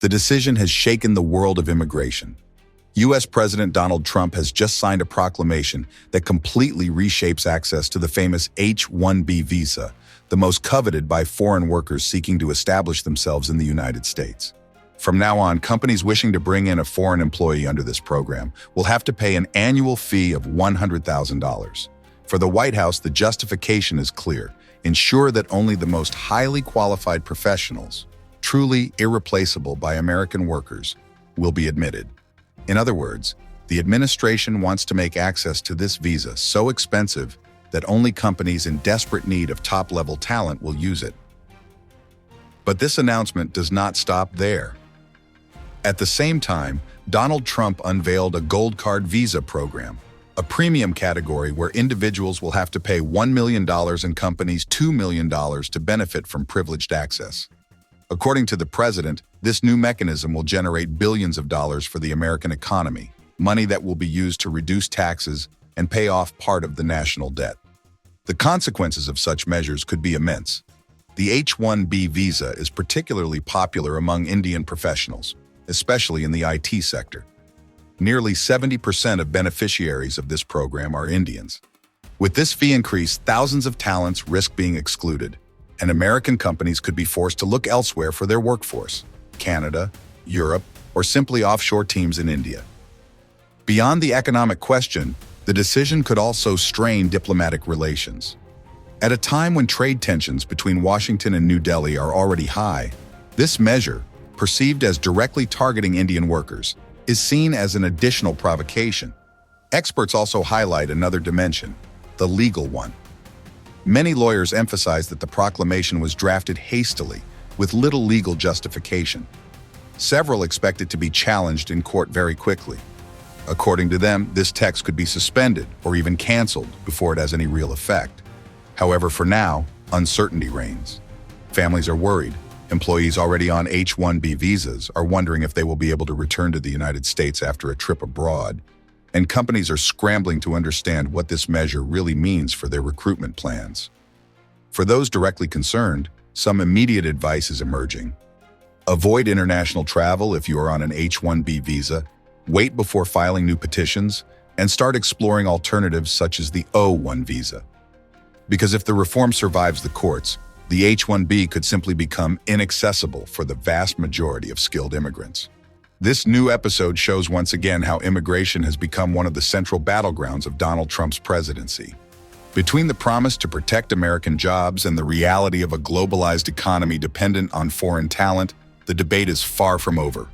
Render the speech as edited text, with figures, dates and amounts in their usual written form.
The decision has shaken the world of immigration. U.S. President Donald Trump has just signed a proclamation that completely reshapes access to the famous H-1B visa, the most coveted by foreign workers seeking to establish themselves in the United States. From now on, companies wishing to bring in a foreign employee under this program will have to pay an annual fee of $100,000. For the White House, the justification is clear: ensure that only the most highly qualified professionals, truly irreplaceable by American workers, will be admitted. In other words, the administration wants to make access to this visa so expensive that only companies in desperate need of top-level talent will use it. But this announcement does not stop there. At the same time, Donald Trump unveiled a Gold Card visa program, a premium category where individuals will have to pay $1 million and companies $2 million to benefit from privileged access. According to the president, this new mechanism will generate billions of dollars for the American economy, money that will be used to reduce taxes and pay off part of the national debt. The consequences of such measures could be immense. The H-1B visa is particularly popular among Indian professionals, especially in the IT sector. Nearly 70% of beneficiaries of this program are Indians. With this fee increase, thousands of talents risk being excluded, and American companies could be forced to look elsewhere for their workforce: Canada, Europe, or simply offshore teams in India. Beyond the economic question, the decision could also strain diplomatic relations. At a time when trade tensions between Washington and New Delhi are already high, this measure, perceived as directly targeting Indian workers, is seen as an additional provocation. Experts also highlight another dimension: the legal one. Many lawyers emphasize that the proclamation was drafted hastily, with little legal justification. Several expect it to be challenged in court very quickly. According to them, this text could be suspended or even canceled before it has any real effect. However, for now, uncertainty reigns. Families are worried. Employees already on H-1B visas are wondering if they will be able to return to the United States after a trip abroad. And companies are scrambling to understand what this measure really means for their recruitment plans. For those directly concerned, some immediate advice is emerging. Avoid international travel if you are on an H-1B visa, wait before filing new petitions, and start exploring alternatives such as the O-1 visa. Because if the reform survives the courts, the H-1B could simply become inaccessible for the vast majority of skilled immigrants. This new episode shows once again how immigration has become one of the central battlegrounds of Donald Trump's presidency. Between the promise to protect American jobs and the reality of a globalized economy dependent on foreign talent, the debate is far from over.